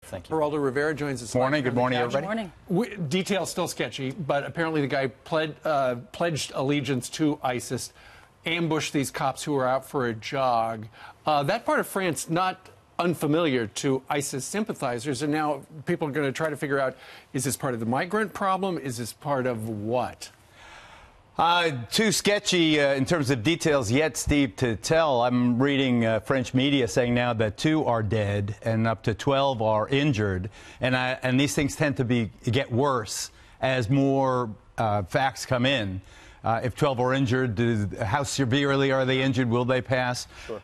Thank you. Geraldo Rivera joins us. Morning. Good morning, everybody. Good morning. Details still sketchy, but apparently the guy pledged allegiance to ISIS, ambushed these cops who were out for a jog. That part of France, not unfamiliar to ISIS sympathizers, and now people are going to try to figure out, is this part of the migrant problem? Is this part of what? Too sketchy in terms of details yet, Steve, to tell. I'm reading French media saying now that 2 are dead and up to 12 are injured, and these things tend to get worse as more facts come in. If 12 are injured, how severely are they injured? Will they pass? Sure.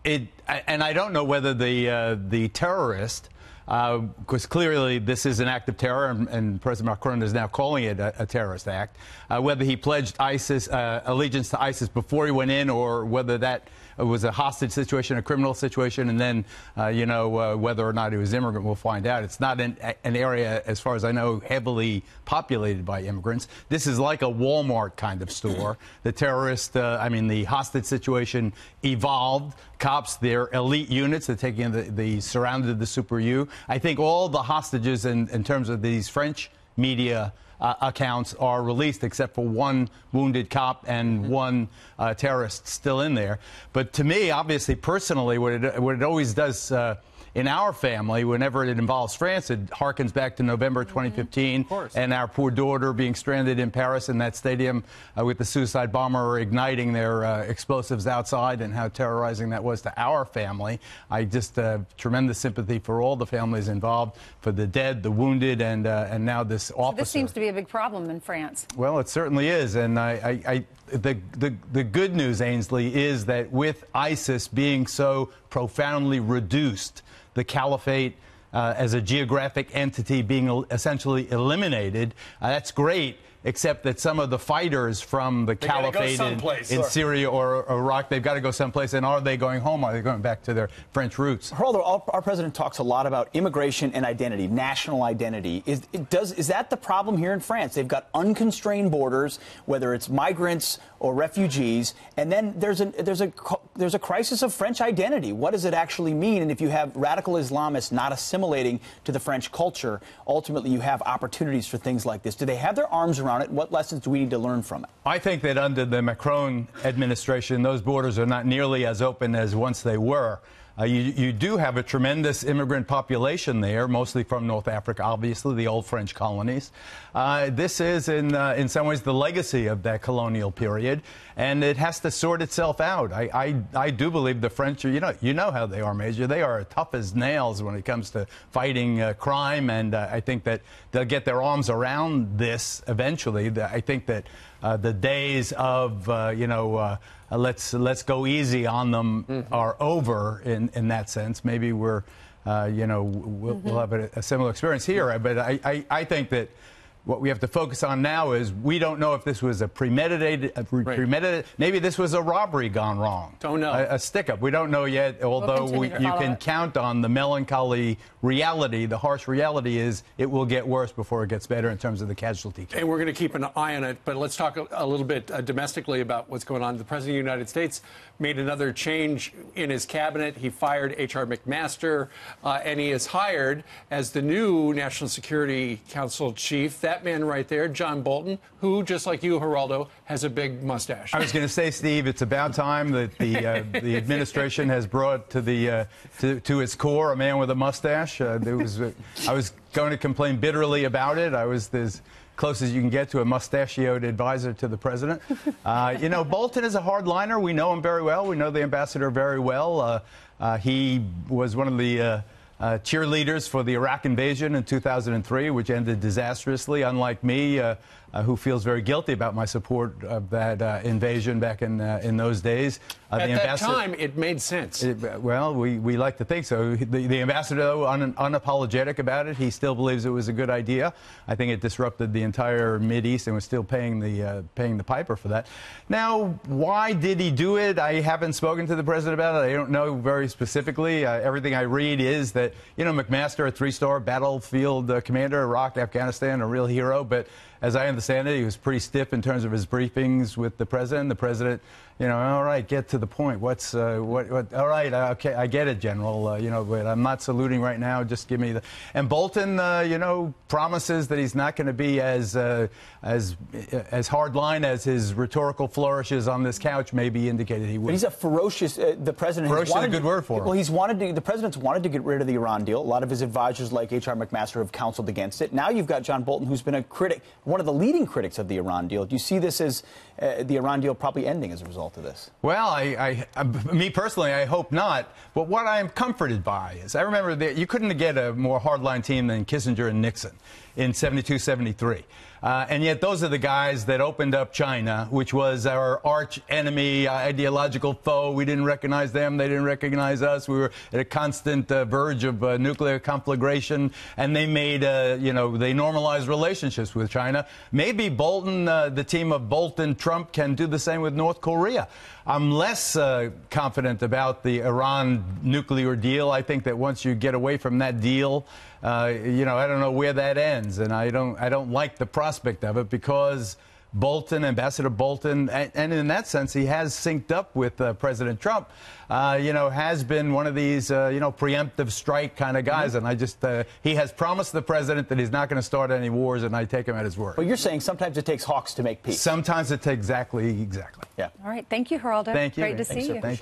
And I don't know whether the terrorist, because clearly this is an act of terror, and President Macron is now calling it a terrorist act, whether he pledged allegiance to ISIS before he went in, or whether that was a hostage situation, a criminal situation, and then, whether or not he was immigrant, we'll find out. It's not an area, as far as I know, heavily populated by immigrants. This is like a Walmart kind of store. The the hostage situation evolved. Cops, they're elite units. They're taking surrounded the Super U. I think all the hostages in terms of these French media accounts are released, except for one wounded cop and one terrorist still in there. But to me, obviously, personally, what it always does in our family, whenever it involves France, it harkens back to November 2015 and our poor daughter being stranded in Paris in that stadium with the suicide bomber igniting their explosives outside, and how terrorizing that was to our family. I just tremendous sympathy for all the families involved, for the dead, the wounded, and now this officer. So this seems to be a big problem in France. Well, it certainly is, and the good news, Ainsley, is that with ISIS being so profoundly reduced, the caliphate as a geographic entity being essentially eliminated, that's great, except that some of the fighters from the caliphate in Syria or Iraq, they've got to go someplace. And are they going home? Are they going back to their French roots? Geraldo, our president talks a lot about immigration and identity, national identity. Is that the problem here in France? They've got unconstrained borders, whether it's migrants or refugees, and then there's a crisis of French identity. What does it actually mean? And if you have radical Islamists not assimilating to the French culture, ultimately you have opportunities for things like this. Do they have their arms around it? What lessons do we need to learn from it? I think that under the Macron administration, those borders are not nearly as open as once they were. You do have a tremendous immigrant population there, mostly from North Africa, obviously, the old French colonies. This is, in some ways, the legacy of that colonial period, and it has to sort itself out. I do believe the French are, you know how they are, Major. They are tough as nails when it comes to fighting crime, and I think that they'll get their arms around this eventually. I think that the days of, let's go easy on them are over in that sense. Maybe we'll have a similar experience here. But I think that what we have to focus on now is we don't know if this was a premeditated, maybe this was a robbery gone wrong. Don't know. A stick-up. We don't know yet, although you can count on the melancholy reality. The harsh reality is it will get worse before it gets better in terms of the casualty count. And we're going to keep an eye on it, but let's talk a little bit domestically about what's going on. The President of the United States made another change in his cabinet. He fired H.R. McMaster, and he is hired as the new National Security Council chief. That man right there, John Bolton, who, just like you, Geraldo, has a big mustache. I was going to say, Steve, it's about time that the administration has brought to its core a man with a mustache. I was going to complain bitterly about it. I was as close as you can get to a mustachioed advisor to the president. Bolton is a hardliner. We know him very well. We know the ambassador very well. He was one of the cheerleaders for the Iraq invasion in 2003, which ended disastrously, unlike me, who feels very guilty about my support of that invasion back in those days. At that time, it made sense. Well, we like to think so. The ambassador, though, unapologetic about it. He still believes it was a good idea. I think it disrupted the entire Mideast and was still paying the piper for that. Now, why did he do it? I haven't spoken to the president about it. I don't know very specifically. Everything I read is that, McMaster, a 3-star battlefield commander, Iraq, Afghanistan, a real hero, but as I understand it, he was pretty stiff in terms of his briefings with the president. The president, all right, get to the point. What's what? All right, okay, I get it, General. But I'm not saluting right now. Just give me the. And Bolton, promises that he's not going to be as hardline as his rhetorical flourishes on this couch maybe indicated he would. But he's a ferocious. The president. Ferocious is a good word for him. Well, the president's wanted to get rid of the Iran deal. A lot of his advisors, like H.R. McMaster, have counseled against it. Now you've got John Bolton, who's been a critic, one of the leading critics of the Iran deal. Do you see this as the Iran deal probably ending as a result of this? Well, me personally, I hope not. But what I am comforted by is I remember that you couldn't get a more hardline team than Kissinger and Nixon in 72, 73. And yet those are the guys that opened up China, which was our arch enemy, ideological foe. We didn't recognize them. They didn't recognize us. We were at a constant verge of nuclear conflagration. And they made, they normalized relationships with China. Maybe Bolton, the team of Bolton, Trump can do the same with North Korea. I'm less confident about the Iran nuclear deal. I think that once you get away from that deal, I don't know where that ends, and I don't like the prospect of it because Ambassador Bolton, and in that sense, he has synced up with President Trump. Has been one of these, preemptive strike kind of guys, and he has promised the president that he's not going to start any wars, and I take him at his word. Well, you're saying sometimes it takes hawks to make peace. Sometimes it takes exactly. Yeah. All right. Thank you, Geraldo. Thank you. Great to see you. Thank you.